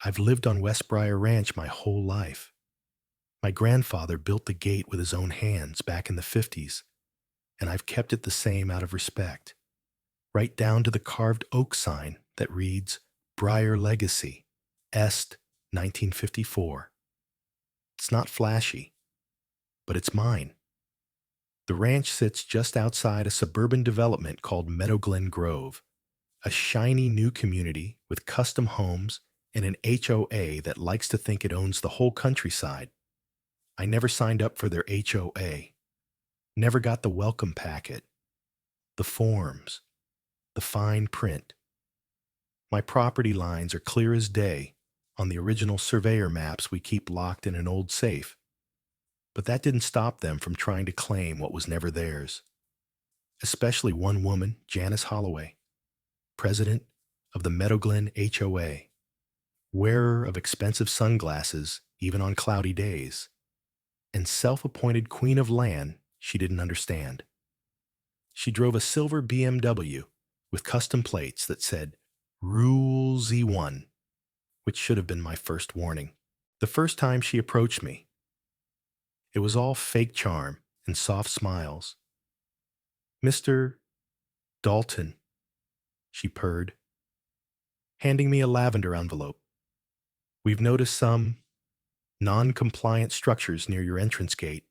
I've lived on West Briar Ranch my whole life. My grandfather built the gate with his own hands back in the 50s, and I've kept it the same out of respect, right down to the carved oak sign that reads Briar Legacy, Est 1954. It's not flashy, but it's mine. The ranch sits just outside a suburban development called Meadowglen Grove, a shiny new community with custom homes and an HOA that likes to think it owns the whole countryside. I never signed up for their HOA, never got the welcome packet, the forms, the fine print. My property lines are clear as day on the original surveyor maps we keep locked in an old safe, but that didn't stop them from trying to claim what was never theirs, especially one woman, Janice Holloway, president of the Meadowglen HOA, wearer of expensive sunglasses even on cloudy days, and self-appointed queen of land she didn't understand. She drove a silver BMW with custom plates that said Rule Z1, which should have been my first warning. The first time she approached me, it was all fake charm and soft smiles. "Mr. Dalton," she purred, handing me a lavender envelope. "We've noticed some non-compliant structures near your entrance gate.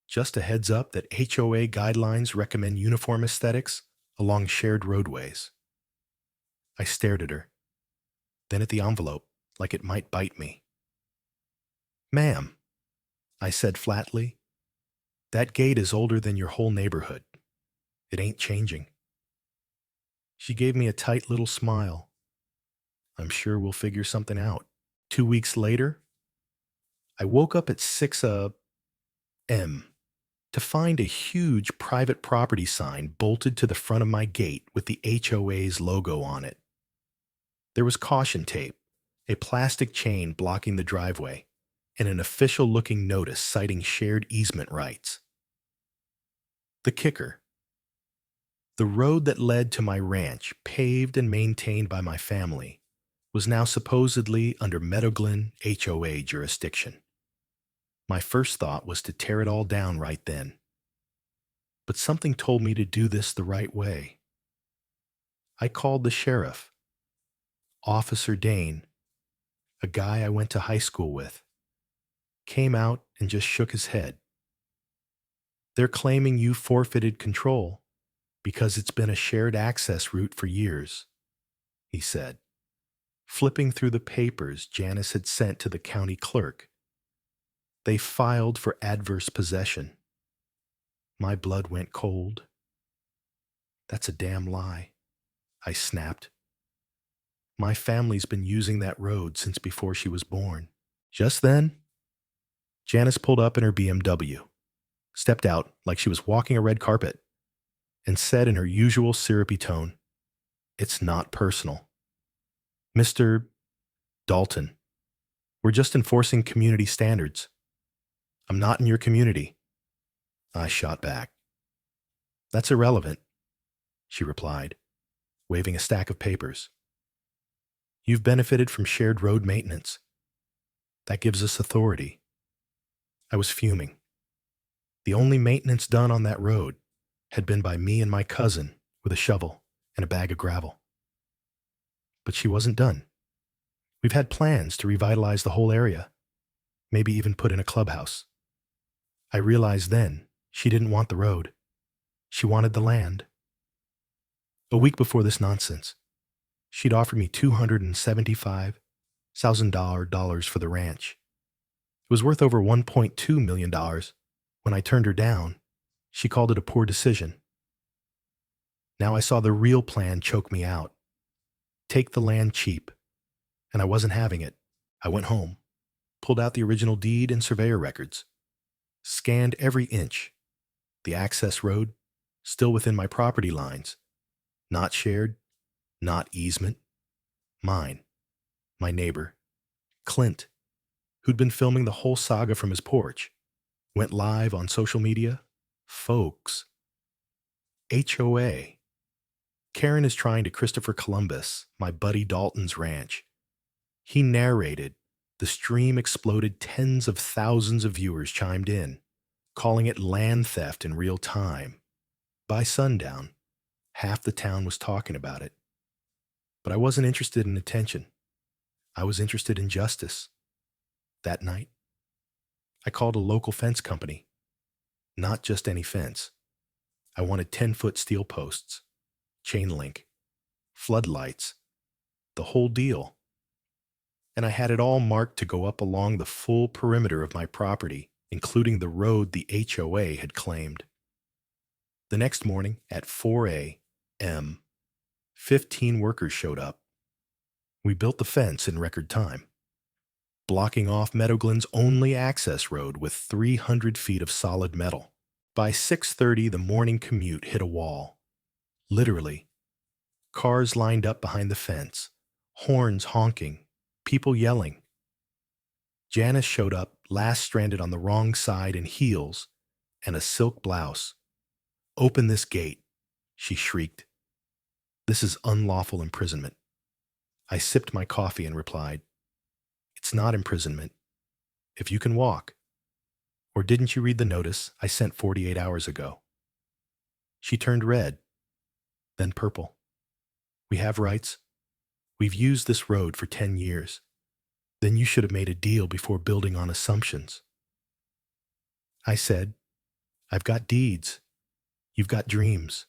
Just a heads up that HOA guidelines recommend uniform aesthetics along shared roadways." I stared at her, then at the envelope like it might bite me. "Ma'am," I said flatly, "that gate is older than your whole neighborhood. It ain't changing." She gave me a tight little smile. "I'm sure we'll figure something out." 2 weeks later, I woke up at 6 a.m. to find a huge private property sign bolted to the front of my gate with the HOA's logo on it. There was caution tape, a plastic chain blocking the driveway, and an official-looking notice citing shared easement rights. The kicker: the road that led to my ranch, paved and maintained by my family, was now supposedly under Meadowglen HOA jurisdiction. My first thought was to tear it all down right then. But something told me to do this the right way. I called the sheriff, Officer Dane, a guy I went to high school with. Came out and just shook his head. "They're claiming you forfeited control because it's been a shared access route for years," he said, flipping through the papers Janice had sent to the county clerk. "They filed for adverse possession." My blood went cold. "That's a damn lie," I snapped. "My family's been using that road since before she was born." Just then, Janice pulled up in her BMW, stepped out like she was walking a red carpet, and said in her usual syrupy tone, "It's not personal. Mr. Dalton, we're just enforcing community standards. I'm not in your community." I shot back. "That's irrelevant," she replied, waving a stack of papers. "You've benefited from shared road maintenance. That gives us authority." I was fuming. The only maintenance done on that road had been by me and my cousin with a shovel and a bag of gravel. But she wasn't done. We've had plans to revitalize the whole area, maybe even put in a clubhouse. I realized then she didn't want the road. She wanted the land. A week before this nonsense, she'd offered me $275,000 for the ranch. It was worth over $1.2 million. When I turned her down, she called it a poor decision. Now I saw the real plan choke me out. Take the land cheap. And I wasn't having it. I went home, pulled out the original deed and surveyor records, scanned every inch. The access road, still within my property lines. Not shared, not easement. Mine. My neighbor, Clint, who'd been filming the whole saga from his porch, went live on social media. Folks. HOA. Karen is trying to Christopher Columbus, my buddy Dalton's ranch. He narrated. The stream exploded. Tens of thousands of viewers chimed in, calling it land theft in real time. By sundown, half the town was talking about it. But I wasn't interested in attention. I was interested in justice. That night, I called a local fence company. Not just any fence. I wanted 10-foot steel posts, chain link, floodlights, the whole deal. And I had it all marked to go up along the full perimeter of my property, including the road the HOA had claimed. The next morning at 4 a.m., 15 workers showed up. We built the fence in record time, blocking off Meadowglen's only access road with 300 feet of solid metal. By 6:30, the morning commute hit a wall. Literally. Cars lined up behind the fence, horns honking, people yelling. Janice showed up, last stranded on the wrong side in heels and a silk blouse. "Open this gate," she shrieked. "This is unlawful imprisonment." I sipped my coffee and replied, "It's not imprisonment. If you can walk. Or didn't you read the notice I sent 48 hours ago?" She turned red, then purple. "We have rights. We've used this road for 10 years. Then you should have made a deal before building on assumptions." I said, "I've got deeds. You've got dreams."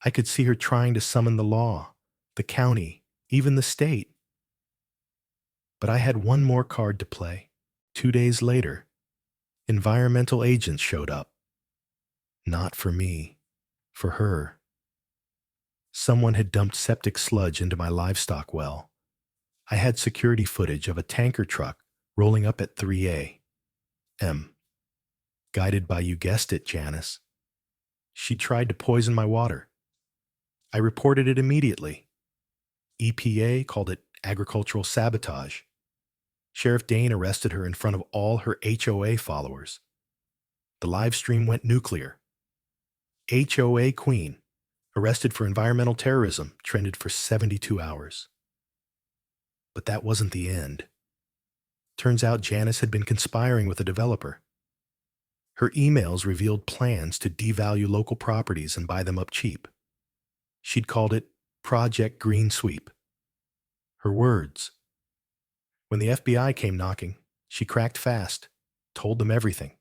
I could see her trying to summon the law, the county, even the state. But I had one more card to play. 2 days later, environmental agents showed up. Not for me, for her. Someone had dumped septic sludge into my livestock well. I had security footage of a tanker truck rolling up at 3 a.m. Guided by, you guessed it, Janice. She tried to poison my water. I reported it immediately. EPA called it agricultural sabotage. Sheriff Dane arrested her in front of all her HOA followers. The live stream went nuclear. HOA Queen, arrested for environmental terrorism, trended for 72 hours. But that wasn't the end. Turns out Janice had been conspiring with a developer. Her emails revealed plans to devalue local properties and buy them up cheap. She'd called it Project Green Sweep. Her words. When the FBI came knocking, she cracked fast, told them everything.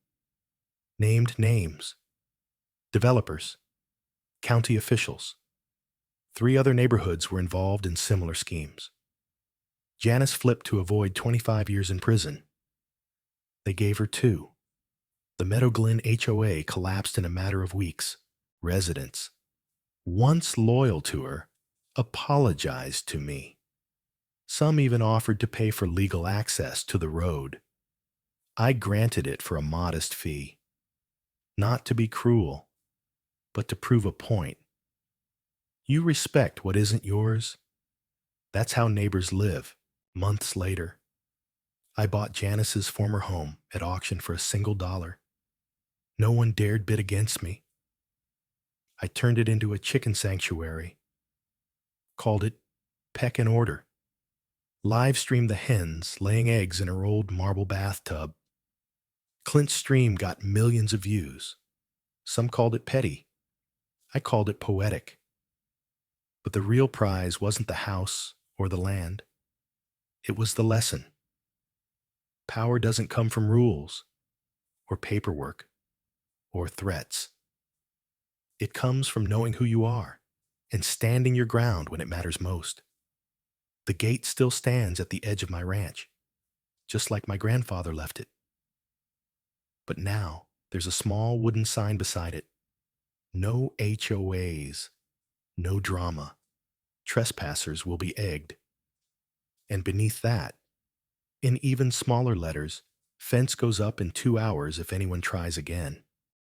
Named names. Developers. County officials. 3 other neighborhoods were involved in similar schemes. Janice flipped to avoid 25 years in prison. They gave her 2. The Meadowglen HOA collapsed in a matter of weeks. Residents, once loyal to her, apologized to me. Some even offered to pay for legal access to the road. I granted it for a modest fee. Not to be cruel, but to prove a point. You respect what isn't yours. That's how neighbors live. Months later, I bought Janice's former home at auction for $1. No one dared bid against me. I turned it into a chicken sanctuary. Called it Peck and Order. Live streamed the hens laying eggs in her old marble bathtub. Clint's stream got millions of views. Some called it petty. I called it poetic. But the real prize wasn't the house or the land. It was the lesson. Power doesn't come from rules, or paperwork, or threats. It comes from knowing who you are and standing your ground when it matters most. The gate still stands at the edge of my ranch, just like my grandfather left it. But now there's a small wooden sign beside it. No HOAs, no drama. Trespassers will be egged. And beneath that, in even smaller letters, fence goes up in 2 hours if anyone tries again.